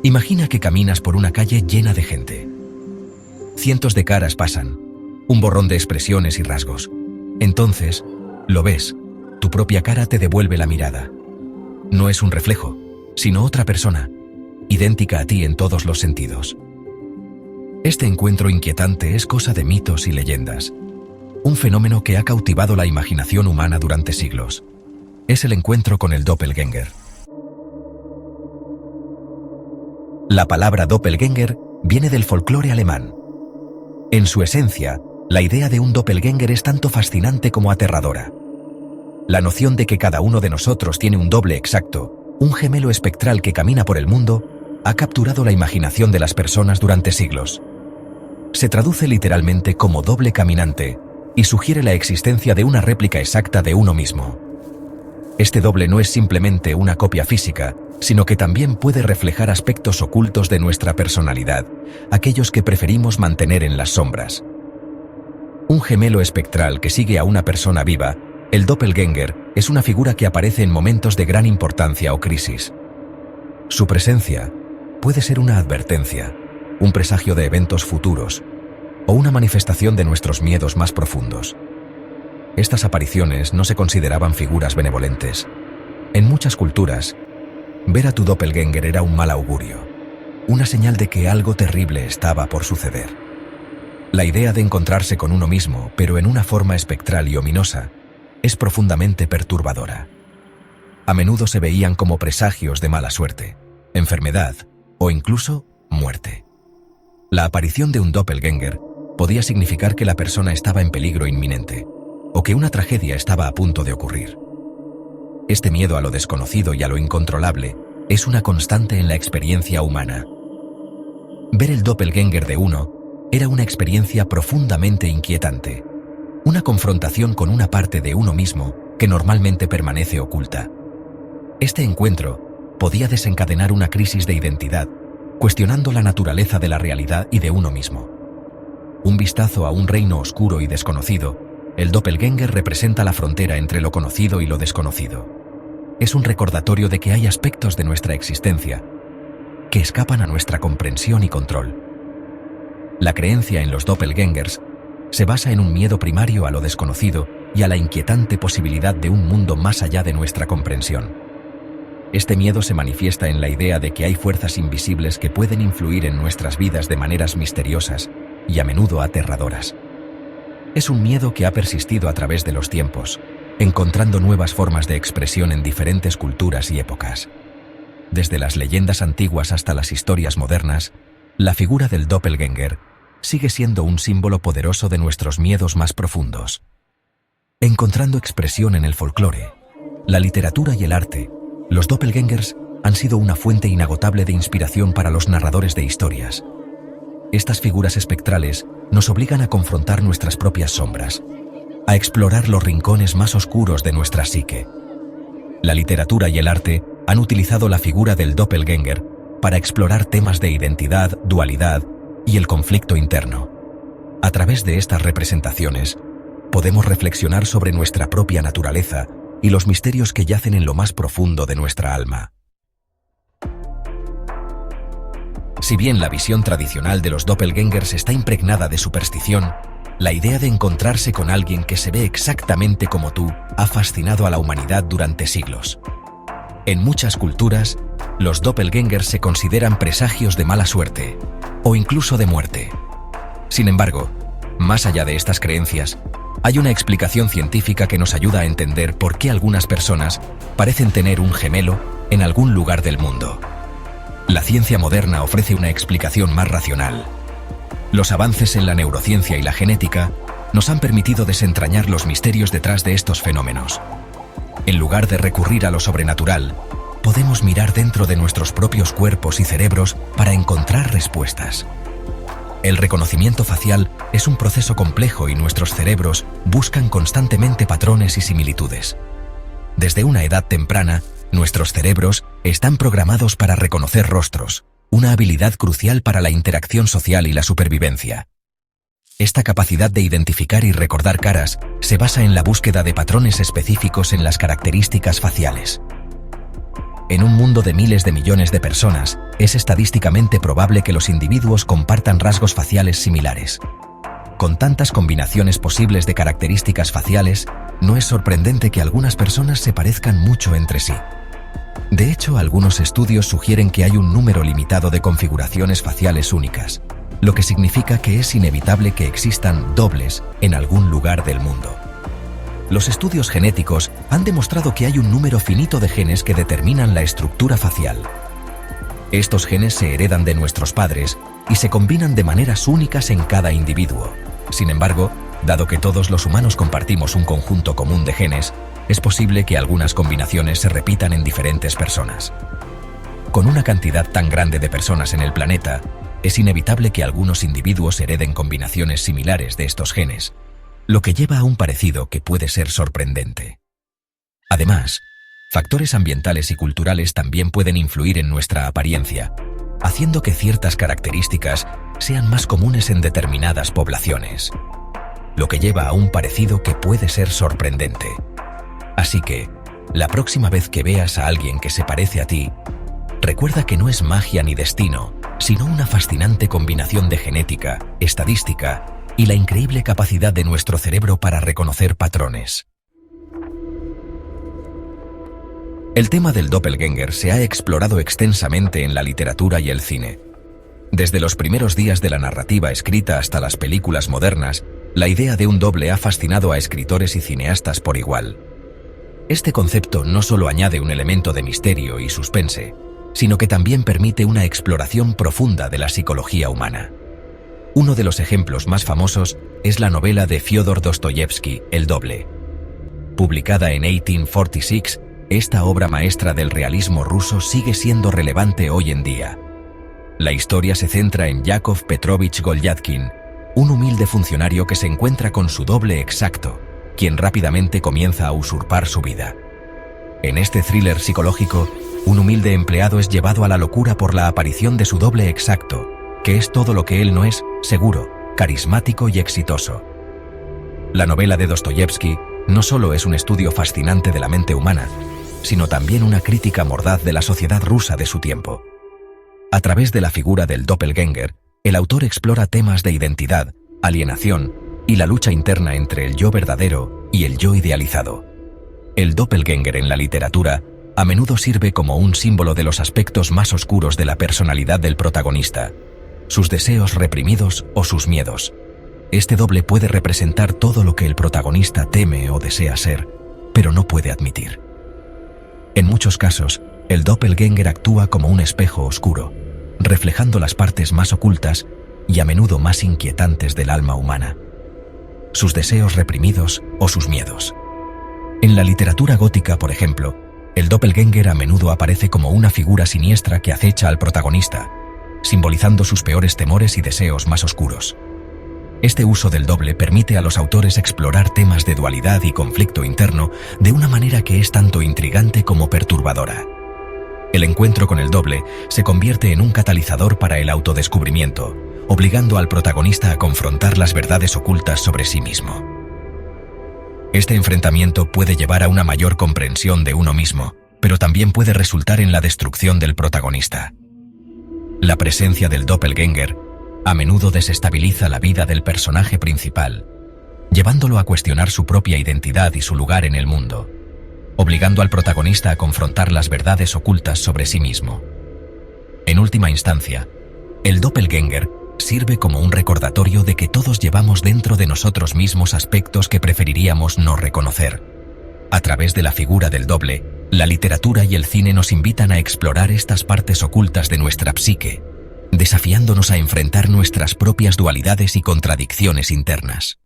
Imagina que caminas por una calle llena de gente. Cientos de caras pasan, un borrón de expresiones y rasgos. Entonces, lo ves, tu propia cara te devuelve la mirada. No es un reflejo, sino otra persona, idéntica a ti en todos los sentidos. Este encuentro inquietante es cosa de mitos y leyendas, un fenómeno que ha cautivado la imaginación humana durante siglos. Es el encuentro con el doppelgänger. La palabra doppelgänger viene del folclore alemán. En su esencia, la idea de un doppelgänger es tanto fascinante como aterradora. La noción de que cada uno de nosotros tiene un doble exacto, un gemelo espectral que camina por el mundo, ha capturado la imaginación de las personas durante siglos. Se traduce literalmente como doble caminante y sugiere la existencia de una réplica exacta de uno mismo. Este doble no es simplemente una copia física, sino que también puede reflejar aspectos ocultos de nuestra personalidad, aquellos que preferimos mantener en las sombras. Un gemelo espectral que sigue a una persona viva, el doppelgänger, es una figura que aparece en momentos de gran importancia o crisis. Su presencia puede ser una advertencia, un presagio de eventos futuros, o una manifestación de nuestros miedos más profundos. Estas apariciones no se consideraban figuras benevolentes. En muchas culturas, ver a tu doppelgänger era un mal augurio, una señal de que algo terrible estaba por suceder. La idea de encontrarse con uno mismo, pero en una forma espectral y ominosa, es profundamente perturbadora. A menudo se veían como presagios de mala suerte, enfermedad o incluso muerte. La aparición de un doppelgänger podía significar que la persona estaba en peligro inminente, o que una tragedia estaba a punto de ocurrir. Este miedo a lo desconocido y a lo incontrolable es una constante en la experiencia humana. Ver el doppelgänger de uno era una experiencia profundamente inquietante, una confrontación con una parte de uno mismo que normalmente permanece oculta. Este encuentro podía desencadenar una crisis de identidad, cuestionando la naturaleza de la realidad y de uno mismo. Un vistazo a un reino oscuro y desconocido, el doppelgänger representa la frontera entre lo conocido y lo desconocido. Es un recordatorio de que hay aspectos de nuestra existencia que escapan a nuestra comprensión y control. La creencia en los doppelgängers se basa en un miedo primario a lo desconocido y a la inquietante posibilidad de un mundo más allá de nuestra comprensión. Este miedo se manifiesta en la idea de que hay fuerzas invisibles que pueden influir en nuestras vidas de maneras misteriosas y a menudo aterradoras. Es un miedo que ha persistido a través de los tiempos, encontrando nuevas formas de expresión en diferentes culturas y épocas. Desde las leyendas antiguas hasta las historias modernas, la figura del doppelgänger sigue siendo un símbolo poderoso de nuestros miedos más profundos. Encontrando expresión en el folclore, la literatura y el arte, los doppelgängers han sido una fuente inagotable de inspiración para los narradores de historias. Estas figuras espectrales nos obligan a confrontar nuestras propias sombras, a explorar los rincones más oscuros de nuestra psique. La literatura y el arte han utilizado la figura del doppelgänger para explorar temas de identidad, dualidad y el conflicto interno. A través de estas representaciones, podemos reflexionar sobre nuestra propia naturaleza y los misterios que yacen en lo más profundo de nuestra alma. Si bien la visión tradicional de los doppelgängers está impregnada de superstición, la idea de encontrarse con alguien que se ve exactamente como tú ha fascinado a la humanidad durante siglos. En muchas culturas, los doppelgängers se consideran presagios de mala suerte o incluso de muerte. Sin embargo, más allá de estas creencias, hay una explicación científica que nos ayuda a entender por qué algunas personas parecen tener un gemelo en algún lugar del mundo. La ciencia moderna ofrece una explicación más racional. Los avances en la neurociencia y la genética nos han permitido desentrañar los misterios detrás de estos fenómenos. En lugar de recurrir a lo sobrenatural, podemos mirar dentro de nuestros propios cuerpos y cerebros para encontrar respuestas. El reconocimiento facial es un proceso complejo y nuestros cerebros buscan constantemente patrones y similitudes. Desde una edad temprana, nuestros cerebros están programados para reconocer rostros, una habilidad crucial para la interacción social y la supervivencia. Esta capacidad de identificar y recordar caras se basa en la búsqueda de patrones específicos en las características faciales. En un mundo de miles de millones de personas, es estadísticamente probable que los individuos compartan rasgos faciales similares. Con tantas combinaciones posibles de características faciales, no es sorprendente que algunas personas se parezcan mucho entre sí. De hecho, algunos estudios sugieren que hay un número limitado de configuraciones faciales únicas, lo que significa que es inevitable que existan dobles en algún lugar del mundo. Los estudios genéticos han demostrado que hay un número finito de genes que determinan la estructura facial. Estos genes se heredan de nuestros padres y se combinan de maneras únicas en cada individuo. Sin embargo, dado que todos los humanos compartimos un conjunto común de genes, es posible que algunas combinaciones se repitan en diferentes personas. Con una cantidad tan grande de personas en el planeta, es inevitable que algunos individuos hereden combinaciones similares de estos genes, lo que lleva a un parecido que puede ser sorprendente. Además, factores ambientales y culturales también pueden influir en nuestra apariencia, haciendo que ciertas características sean más comunes en determinadas poblaciones, lo que lleva a un parecido que puede ser sorprendente. Así que, la próxima vez que veas a alguien que se parece a ti, recuerda que no es magia ni destino, sino una fascinante combinación de genética, estadística y la increíble capacidad de nuestro cerebro para reconocer patrones. El tema del doppelgänger se ha explorado extensamente en la literatura y el cine. Desde los primeros días de la narrativa escrita hasta las películas modernas, la idea de un doble ha fascinado a escritores y cineastas por igual. Este concepto no solo añade un elemento de misterio y suspense, sino que también permite una exploración profunda de la psicología humana. Uno de los ejemplos más famosos es la novela de Fyodor Dostoyevsky, El doble. Publicada en 1846, esta obra maestra del realismo ruso sigue siendo relevante hoy en día. La historia se centra en Yakov Petrovich Golyadkin, un humilde funcionario que se encuentra con su doble exacto, quien rápidamente comienza a usurpar su vida. En este thriller psicológico, un humilde empleado es llevado a la locura por la aparición de su doble exacto, que es todo lo que él no es, seguro, carismático y exitoso. La novela de Dostoyevsky no solo es un estudio fascinante de la mente humana, sino también una crítica mordaz de la sociedad rusa de su tiempo. A través de la figura del doppelgänger, el autor explora temas de identidad, alienación y la lucha interna entre el yo verdadero y el yo idealizado. El doppelgänger en la literatura a menudo sirve como un símbolo de los aspectos más oscuros de la personalidad del protagonista, sus deseos reprimidos o sus miedos. Este doble puede representar todo lo que el protagonista teme o desea ser, pero no puede admitir. En muchos casos, el doppelgänger actúa como un espejo oscuro, reflejando las partes más ocultas y a menudo más inquietantes del alma humana, sus deseos reprimidos o sus miedos. En la literatura gótica, por ejemplo, el doppelgänger a menudo aparece como una figura siniestra que acecha al protagonista, simbolizando sus peores temores y deseos más oscuros. Este uso del doble permite a los autores explorar temas de dualidad y conflicto interno de una manera que es tanto intrigante como perturbadora. El encuentro con el doble se convierte en un catalizador para el autodescubrimiento, obligando al protagonista a confrontar las verdades ocultas sobre sí mismo. Este enfrentamiento puede llevar a una mayor comprensión de uno mismo, pero también puede resultar en la destrucción del protagonista. La presencia del doppelgänger a menudo desestabiliza la vida del personaje principal, llevándolo a cuestionar su propia identidad y su lugar en el mundo, obligando al protagonista a confrontar las verdades ocultas sobre sí mismo. En última instancia, el doppelgänger sirve como un recordatorio de que todos llevamos dentro de nosotros mismos aspectos que preferiríamos no reconocer. A través de la figura del doble, la literatura y el cine nos invitan a explorar estas partes ocultas de nuestra psique, desafiándonos a enfrentar nuestras propias dualidades y contradicciones internas.